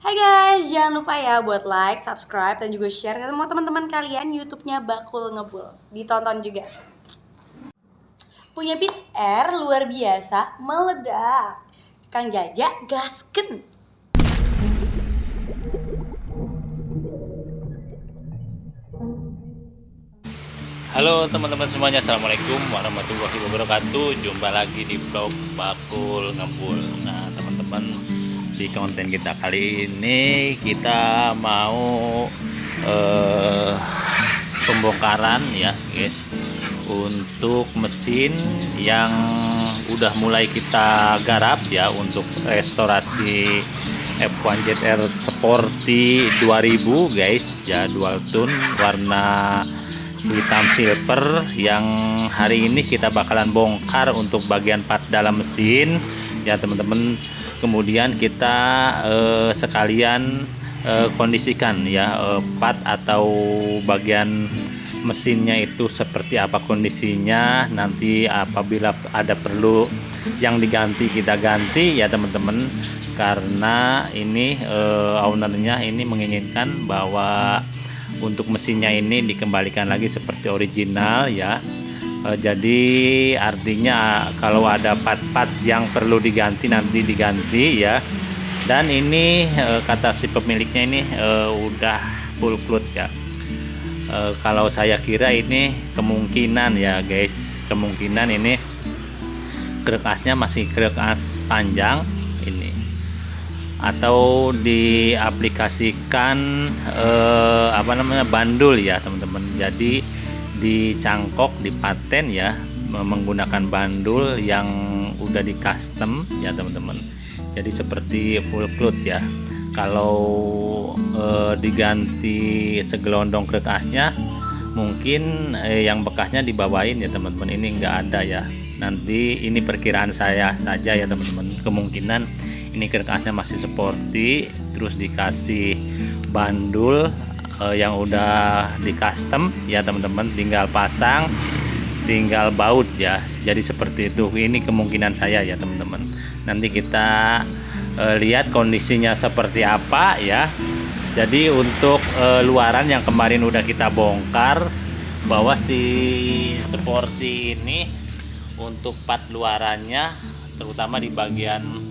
Hai guys, jangan lupa ya buat like, subscribe, dan juga share ke semua teman-teman kalian YouTube-nya Bakul Ngebul. Ditonton juga. Punya Beats Air luar biasa, meledak. Kang Jaja gasken. Halo teman-teman semuanya, assalamualaikum warahmatullahi wabarakatuh. Jumpa lagi di vlog Bakul Ngebul. Nah teman-teman, di konten kita kali ini kita mau pembongkaran ya guys, untuk mesin yang udah mulai kita garap ya, untuk restorasi F1 ZR Sporty 2000 guys ya, dual tone warna hitam silver, yang hari ini kita bakalan bongkar untuk bagian part dalam mesin ya teman-teman. Kemudian kita sekalian kondisikan ya part atau bagian mesinnya itu seperti apa kondisinya. Nanti apabila ada perlu yang diganti kita ganti ya teman-teman, karena ini ownernya ini menginginkan bahwa untuk mesinnya ini dikembalikan lagi seperti original ya. Jadi artinya kalau ada part-part yang perlu diganti nanti diganti ya. Dan ini kata si pemiliknya ini udah full cloth ya. Kalau saya kira ini kemungkinan ya guys, kemungkinan ini krek asnya masih krek as panjang ini, atau diaplikasikan bandul ya teman-teman. Jadi dicangkok, dipaten ya, menggunakan bandul yang udah di custom ya teman-teman. Jadi seperti full cloth ya. Kalau diganti segelondong krek asnya, mungkin yang bekasnya dibawain ya teman-teman. Ini enggak ada ya. Nanti ini perkiraan saya saja ya teman-teman. Kemungkinan ini krek asnya masih sporty, terus dikasih bandul yang udah di custom ya teman-teman, tinggal pasang, tinggal baut ya. Jadi seperti itu, ini kemungkinan saya ya teman-teman. Nanti kita lihat kondisinya seperti apa ya. Jadi untuk luaran yang kemarin udah kita bongkar, bahwa si sporty ini untuk part luarannya terutama di bagian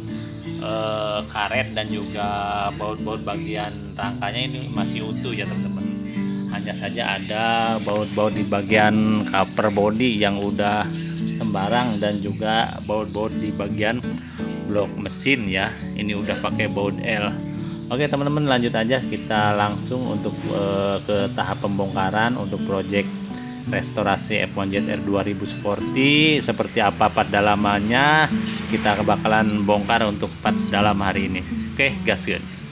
karet dan juga baut-baut bagian rangkanya ini masih utuh ya teman-teman. Hanya saja ada baut-baut di bagian cover body yang udah sembarang, dan juga baut-baut di bagian blok mesin ya, ini udah pakai baut L. Oke teman-teman, lanjut aja, kita langsung untuk ke tahap pembongkaran untuk project restorasi F1 ZR 2000 Sporty. Seperti apa part dalamannya kita bakalan bongkar untuk part dalam hari ini. Oke, gaskeun.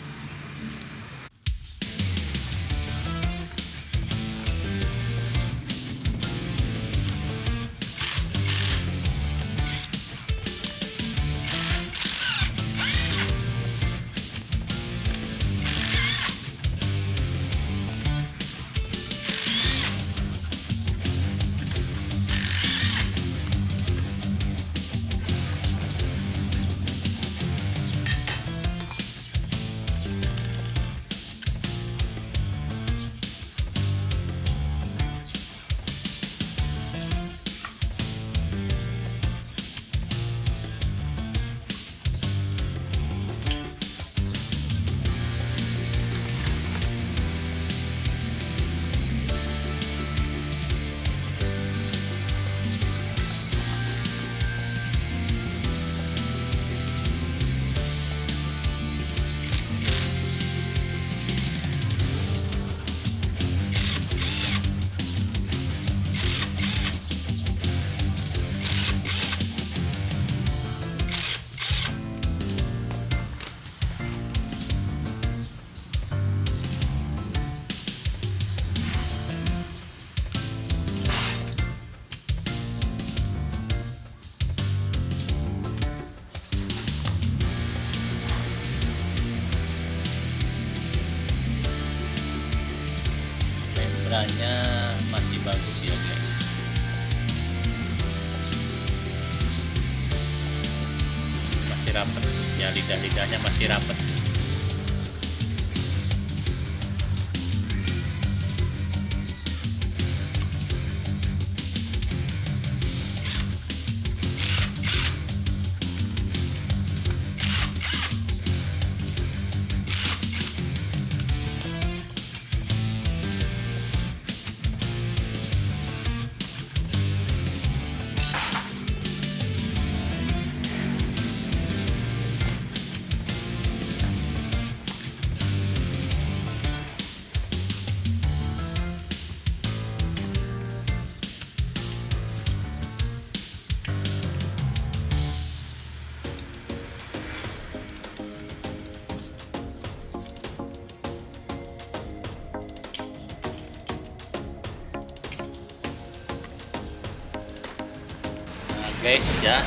Membranya masih bagus ya guys, masih rapet ya, lidah-lidahnya masih rapet. guys ya.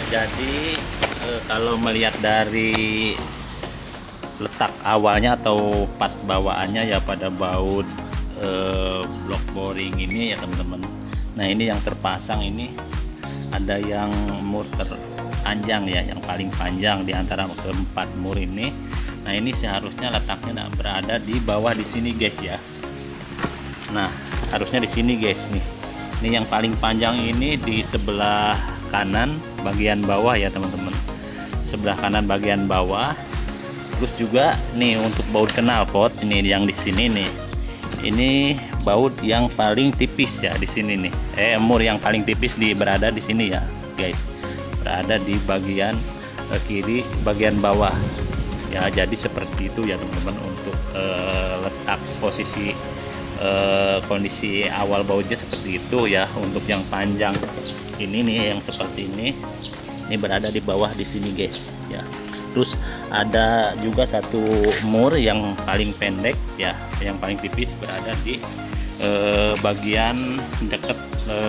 Jadi kalau melihat dari letak awalnya atau part bawaannya ya pada baut blok boring ini ya teman-teman. Nah ini yang terpasang ini ada yang mur terpanjang ya, yang paling panjang di antara keempat mur ini. Nah ini seharusnya letaknya berada di bawah di sini guys ya. Nah harusnya di sini guys nih. Ini yang paling panjang ini di sebelah kanan bagian bawah ya teman-teman. Sebelah kanan bagian bawah. Terus juga nih untuk baut knalpot ini yang di sini nih. Ini baut yang paling tipis ya di sini nih. Mur yang paling tipis berada di sini ya, guys. Berada di bagian kiri bagian bawah. Ya, jadi seperti itu ya teman-teman untuk letak posisi kondisi awal bautnya seperti itu ya. Untuk yang panjang ini nih yang seperti ini berada di bawah di sini guys ya. Terus ada juga satu mur yang paling pendek ya, yang paling tipis berada di bagian dekat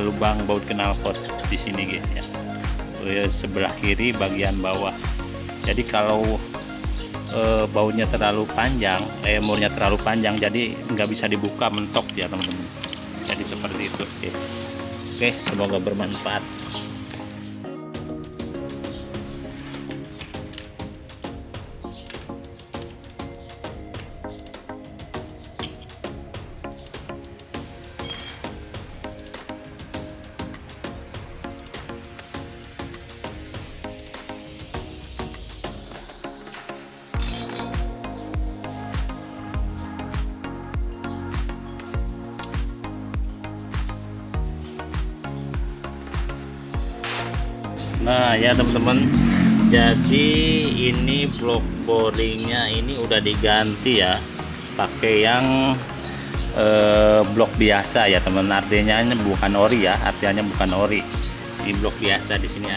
lubang baut knalpot di sini guys ya. Sebelah kiri bagian bawah. Jadi kalau bautnya terlalu panjang, murnya terlalu panjang, jadi nggak bisa dibuka mentok ya teman-teman. Jadi seperti itu guys. Oke, semoga bermanfaat. Nah ya teman-teman, jadi ini blok boringnya ini udah diganti ya, pakai yang blok biasa ya teman. Artinya bukan ori ya, artinya bukan ori. Ini blok biasa. Di sini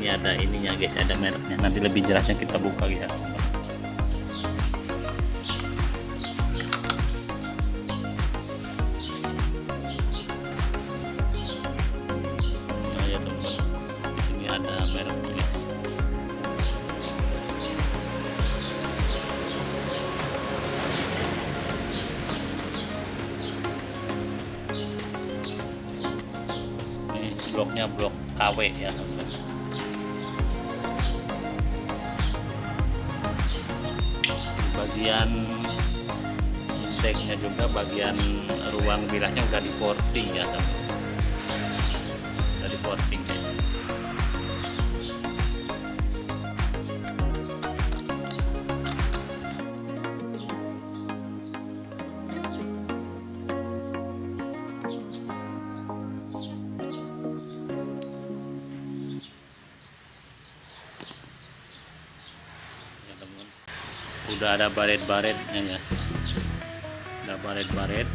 ada ininya guys, ada mereknya. Nanti lebih jelasnya kita buka ya teman-teman. Ada mereknya guys. Ini bloknya blok KW ya teman-teman. Bagian inteknya juga bagian ruang bilahnya udah di porting ya teman-teman. Udah di porting guys. Udah ada baret-baretnya ya, ada baret-baret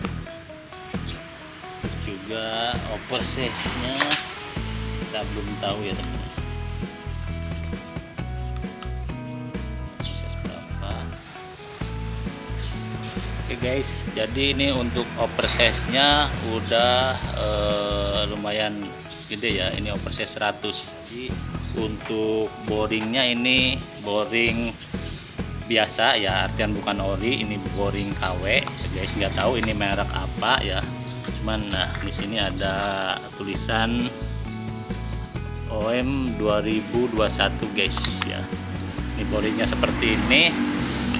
juga. Oversize-nya kita belum tahu ya teman-teman, oversize berapa. Oke guys, jadi ini untuk oversize-nya udah lumayan gede ya, ini oversize 100. Jadi untuk boringnya ini boring biasa ya, artian bukan ori, ini boring KW guys. Nggak tahu ini merek apa ya, cuman nah di sini ada tulisan OM 2021 guys ya. Ini boringnya seperti ini.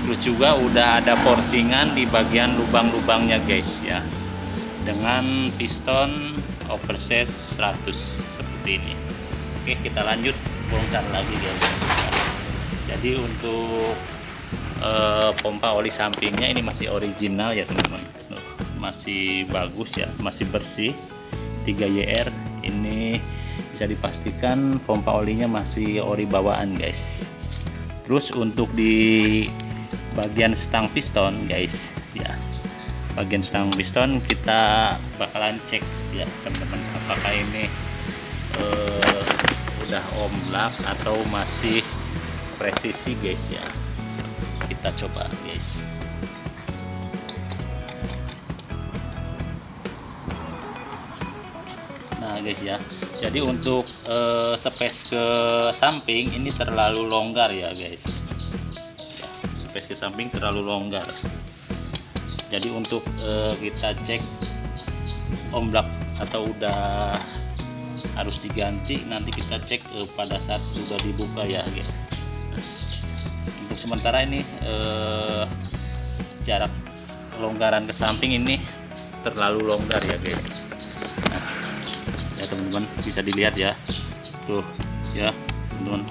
Terus juga udah ada portingan di bagian lubang-lubangnya guys ya, dengan piston oversize 100 seperti ini. Oke, kita lanjut bongkar lagi guys. Jadi untuk pompa oli sampingnya ini masih original ya teman-teman, masih bagus ya, masih bersih 3YR. Ini bisa dipastikan pompa olinya masih ori bawaan guys. Terus untuk di bagian stang piston guys ya, bagian stang piston kita bakalan cek ya teman-teman, apakah ini udah omblak atau masih presisi guys ya. Kita coba guys. Nah guys ya, Jadi untuk space ke samping ini terlalu longgar ya guys. Ya, space ke samping terlalu longgar. Jadi untuk kita cek omblak atau udah harus diganti, nanti kita cek pada saat udah dibuka ya guys. Untuk sementara ini jarak longgaran ke samping ini terlalu longgar ya guys. Ya teman-teman, bisa dilihat ya tuh ya teman-teman,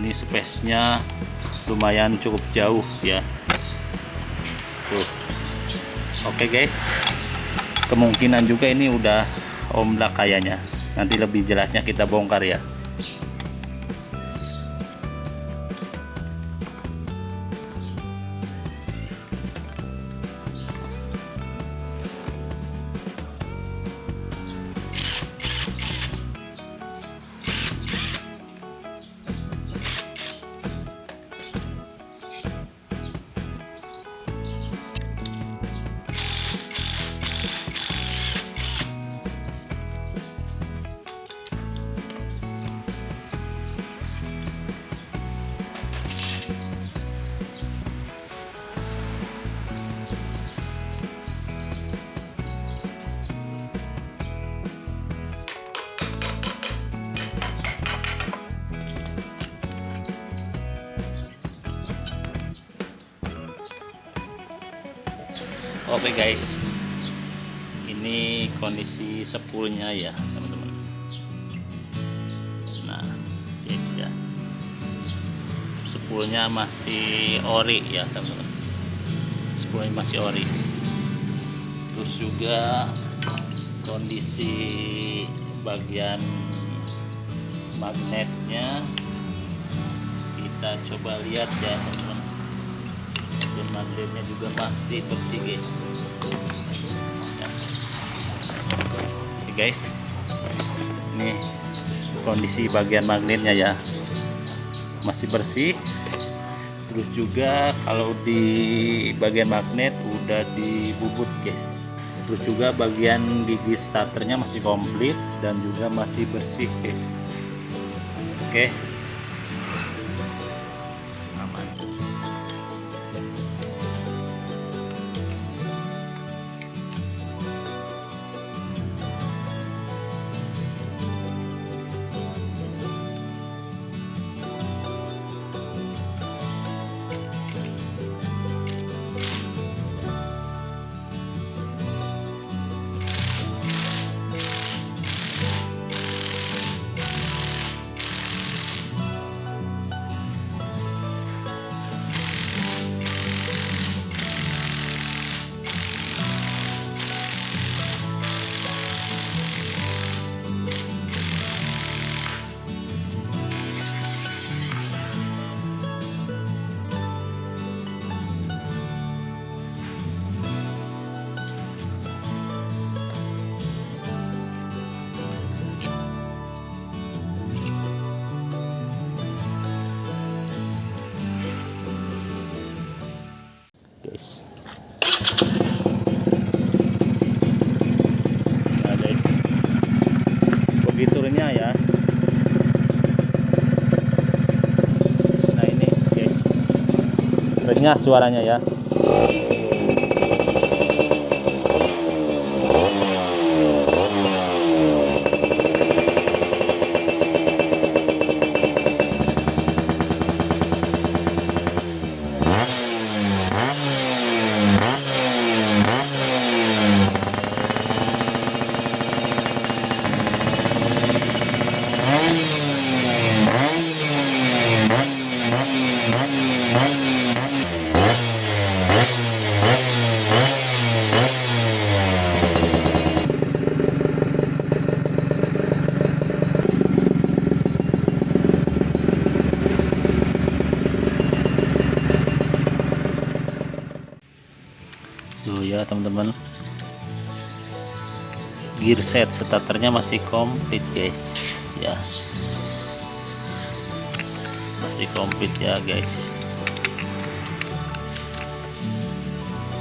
ini space nya lumayan cukup jauh ya tuh. Oke guys, kemungkinan juga ini udah omblak kayaknya, nanti lebih jelasnya kita bongkar ya. Oke guys, ini kondisi spoolnya ya teman-teman. Nah guys ya, spoolnya masih ori ya teman-teman, spoolnya masih ori. Terus juga kondisi bagian magnetnya kita coba lihat ya teman-teman. Magnetnya juga masih bersih guys ya. Oke guys, ini kondisi bagian magnetnya ya, masih bersih. Terus juga kalau di bagian magnet udah dibubut guys. Terus juga bagian gigi starternya masih komplit dan juga masih bersih guys. Oke, guys. Nah guys, begitu ya. Nah ini guys, renyah suaranya ya. Tuh ya teman-teman, gear set starternya masih komplit guys ya, masih komplit ya guys.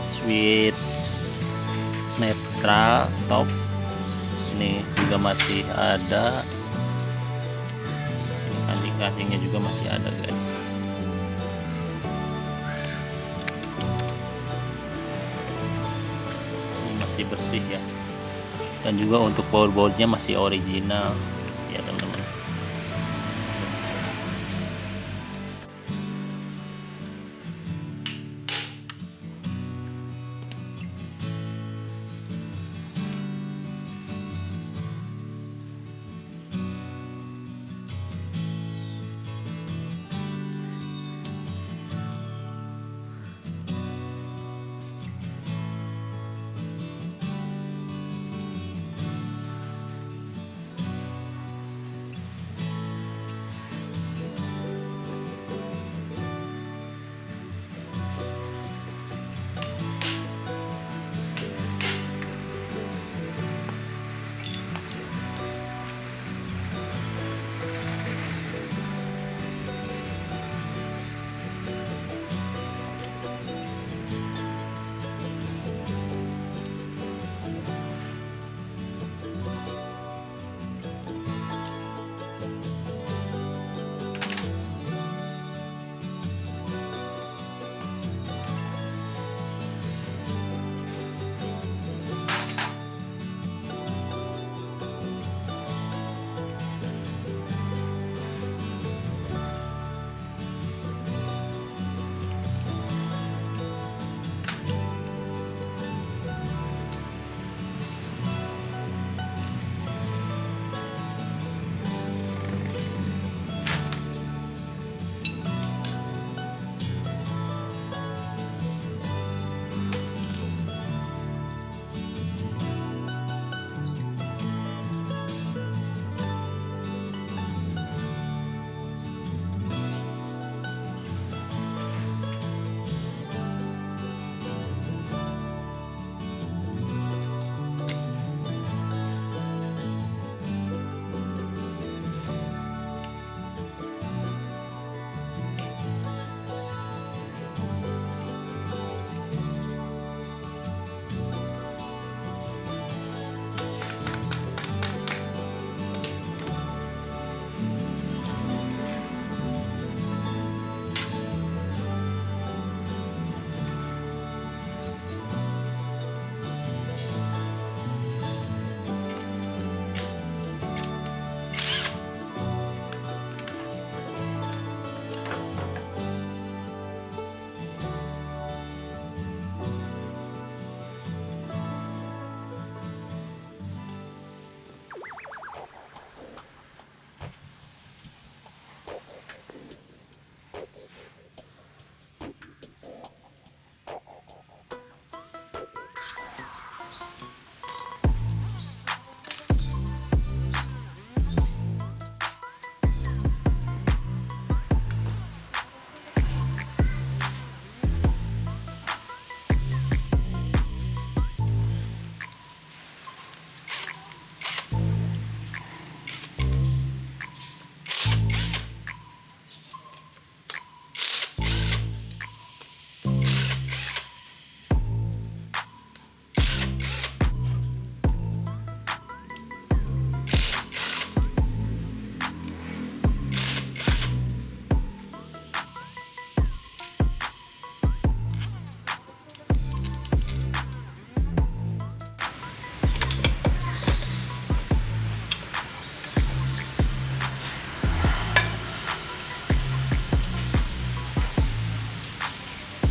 Switch netral top ini juga masih ada. gasingnya juga masih ada guys. Ini masih bersih ya, dan juga untuk power boardnya masih original ya teman-teman.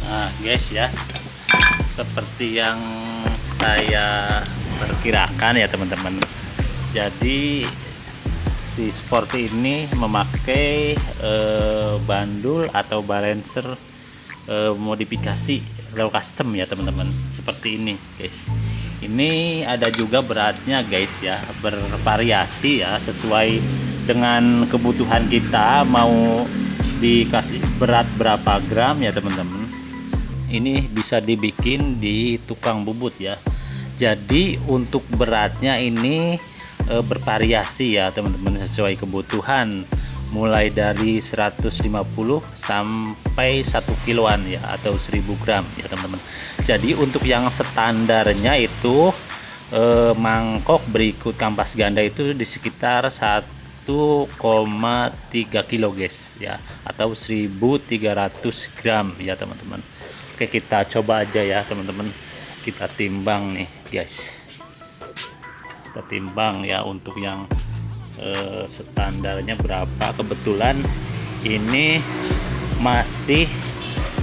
Nah guys ya, seperti yang saya perkirakan ya teman-teman, jadi si Sport ini memakai bandul atau balancer modifikasi low custom ya teman-teman, seperti ini guys. Ini ada juga beratnya guys ya, bervariasi ya sesuai dengan kebutuhan kita, mau dikasih berat berapa gram ya teman-teman. Ini bisa dibikin di tukang bubut ya. Jadi untuk beratnya ini bervariasi ya teman-teman, sesuai kebutuhan, mulai dari 150 sampai 1 kiloan ya, atau 1000 gram ya teman-teman. Jadi untuk yang standarnya itu mangkok berikut kampas ganda itu di sekitar 1,3 kilo guys ya, atau 1300 gram ya teman-teman. Oke, kita coba aja ya teman-teman, kita timbang nih guys, kita timbang ya untuk yang standarnya berapa. Kebetulan ini masih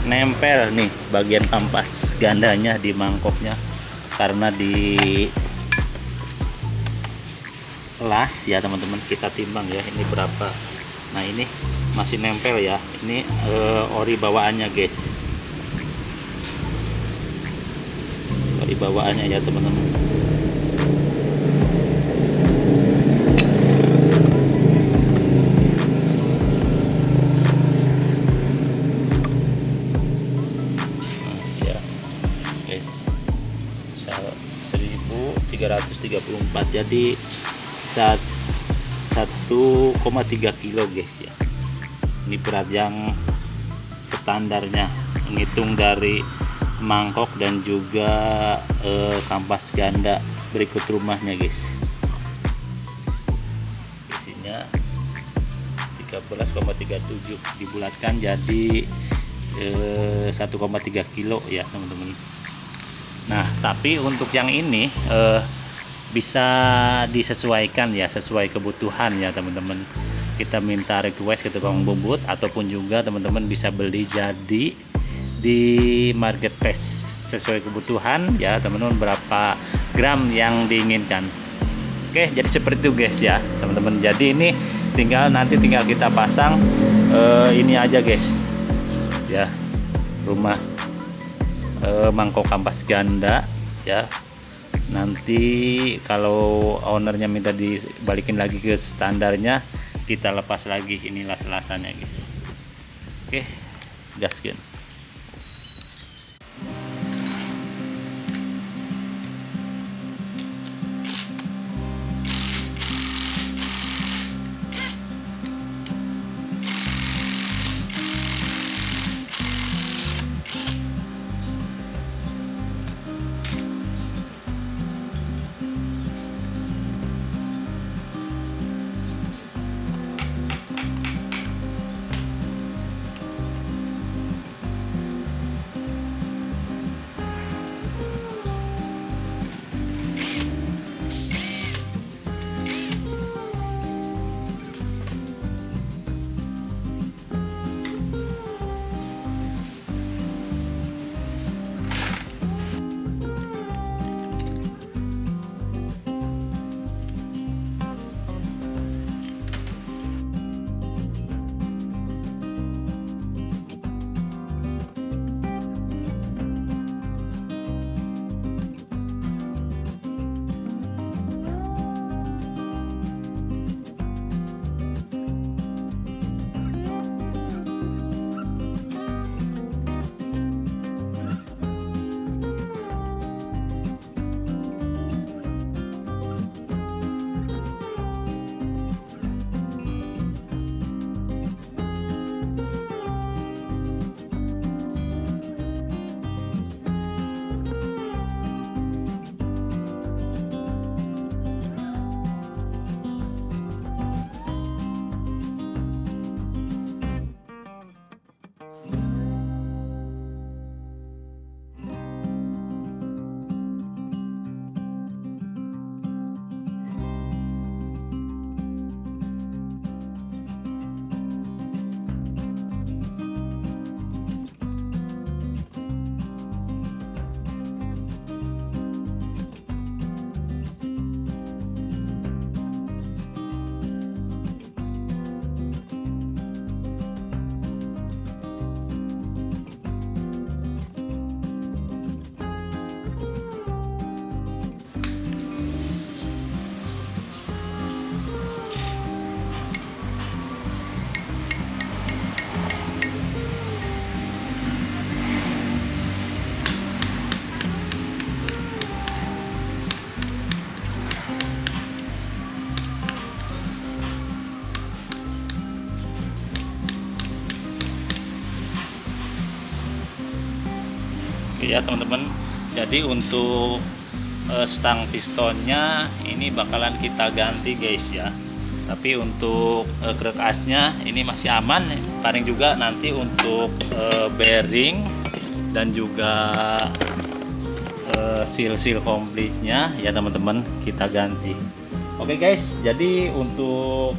nempel nih bagian kampas gandanya di mangkoknya, karena di las ya teman-teman. Kita timbang ya, ini berapa. Nah ini masih nempel ya, ini ori bawaannya guys, ori bawaannya ya teman-teman. Ya guys, 1334, jadi 1,3 kilo guys ya. Ini berat yang standarnya, menghitung dari mangkok dan juga kampas ganda berikut rumahnya guys. Isinya 13,37 dibulatkan jadi 1,3 kilo ya teman-teman. Nah tapi untuk yang ini bisa disesuaikan ya, sesuai kebutuhan ya teman-teman. Kita minta request ke tukang bubut, ataupun juga teman-teman bisa beli jadi di marketplace sesuai kebutuhan ya teman-teman, berapa gram yang diinginkan. Oke, jadi seperti itu guys ya teman-teman. Jadi ini nanti tinggal kita pasang ini aja guys ya, rumah mangkok kampas ganda ya. Nanti kalau ownernya minta dibalikin lagi ke standarnya, kita lepas lagi ini las-lasannya guys. Oke, gaskin. ya teman-teman. Jadi untuk stang pistonnya ini bakalan kita ganti guys ya. Tapi untuk krek asnya ini masih aman. Paling juga nanti untuk bearing dan juga seal komplitnya ya teman-teman kita ganti. Oke guys, jadi untuk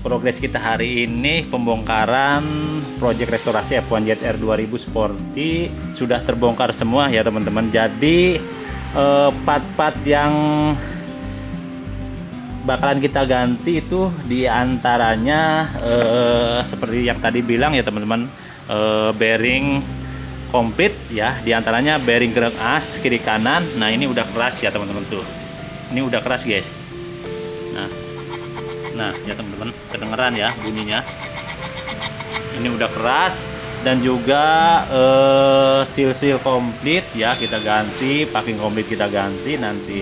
progres kita hari ini pembongkaran project restorasi F1 ZR 2000 Sporty sudah terbongkar semua ya teman-teman. Jadi part-part yang bakalan kita ganti itu diantaranya seperti yang tadi bilang ya teman-teman, bearing komplit ya, diantaranya bearing krek as kiri kanan. Nah ini udah keras ya teman-teman tuh, ini udah keras guys. Nah ya teman-teman, kedengeran ya bunyinya, ini udah keras. Dan juga seal komplit ya kita ganti, packing komplit kita ganti nanti.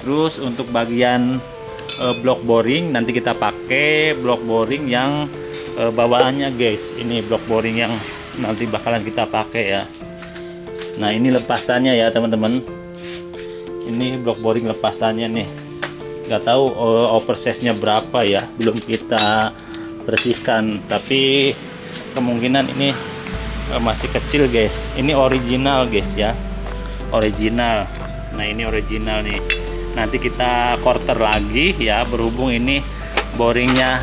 Terus untuk bagian block boring nanti kita pakai block boring yang bawaannya guys. Ini block boring yang nanti bakalan kita pakai ya. Nah ini lepasannya ya teman-teman, ini block boring lepasannya nih. Nggak tahu oversize-nya berapa ya, belum kita bersihkan, tapi kemungkinan ini masih kecil guys. Ini original guys ya, original. Nah ini original nih, nanti kita quarter lagi ya, berhubung ini boringnya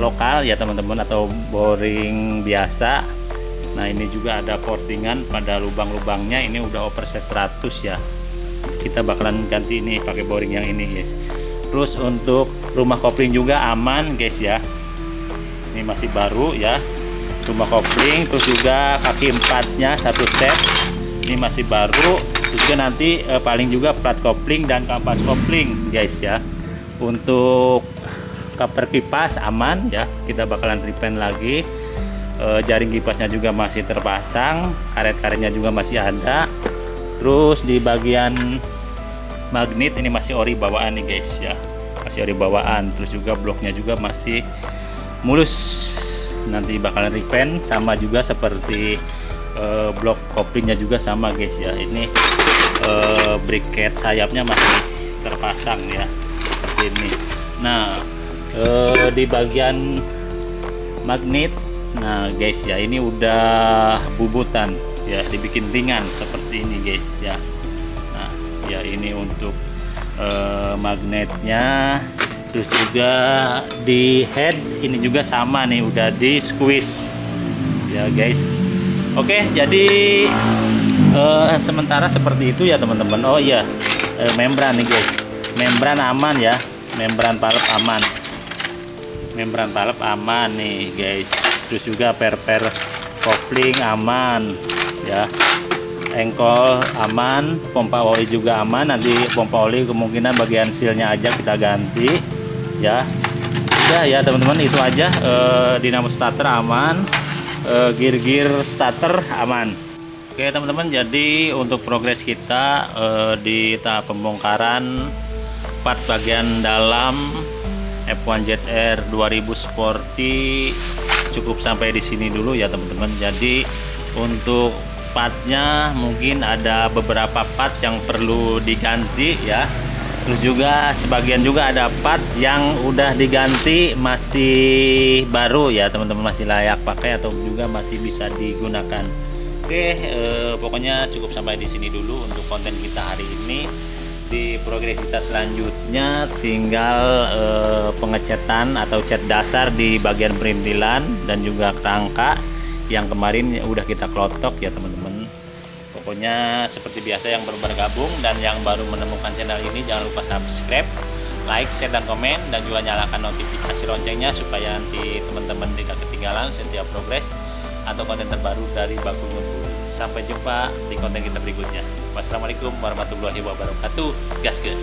lokal ya teman-teman, atau boring biasa. Nah ini juga ada portingan pada lubang-lubangnya, ini udah oversize 100 ya. Kita bakalan ganti ini pakai boring yang ini guys. Terus untuk rumah kopling juga aman guys ya, ini masih baru ya rumah kopling. Terus juga kaki empatnya satu set, ini masih baru. Terus juga nanti paling juga plat kopling dan kampas kopling guys ya. Untuk cover kipas aman ya, kita bakalan repaint lagi. Jaring kipasnya juga masih terpasang, karet-karetnya juga masih ada. Terus di bagian magnet ini masih ori bawaan nih guys ya, masih ori bawaan. Terus juga bloknya juga masih mulus, nanti bakalan repaint. Sama juga seperti blok koplingnya juga sama guys ya. Ini bracket sayapnya masih terpasang ya seperti ini. Nah di bagian magnet, nah guys ya, ini udah bubutan ya, dibikin ringan seperti ini guys ya. Nah ya ini untuk magnetnya. Terus juga di head ini juga sama nih, udah di squeeze ya guys. Oke, jadi sementara seperti itu ya teman-teman. Oh iya, membran nih guys, membran aman ya, membran palep aman, membran palep aman nih guys. Terus juga per kopling aman ya, engkol aman, pompa oli juga aman. Nanti pompa oli kemungkinan bagian sealnya aja kita ganti ya. Udah ya teman-teman, itu aja. Dinamo starter aman, gear starter aman. Oke teman-teman, jadi untuk progres kita di tahap pembongkaran part bagian dalam F1 ZR 2000 Sporty cukup sampai di sini dulu ya teman-teman. Jadi untuk partnya mungkin ada beberapa part yang perlu diganti ya. Terus juga sebagian juga ada part yang udah diganti masih baru ya teman-teman, masih layak pakai atau juga masih bisa digunakan. Oke, pokoknya cukup sampai di sini dulu untuk konten kita hari ini. Di progres kita selanjutnya tinggal pengecatan atau cat dasar di bagian perintilan dan juga kerangka yang kemarin udah kita klotok ya teman-teman. Pokoknya seperti biasa, yang baru bergabung dan yang baru menemukan channel ini jangan lupa subscribe, like, share, dan komen, dan juga nyalakan notifikasi loncengnya supaya nanti teman-teman tidak ketinggalan setiap progres atau konten terbaru dari Bakul Ngebul. Sampai jumpa di konten kita berikutnya. Wassalamualaikum warahmatullahi wabarakatuh. Gaskeun.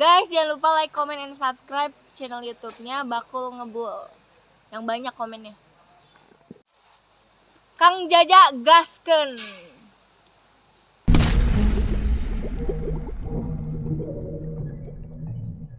Guys, jangan lupa like, comment, and subscribe channel YouTube-nya Bakul Ngebul. Yang banyak komennya. Kang Jaja gaskeun.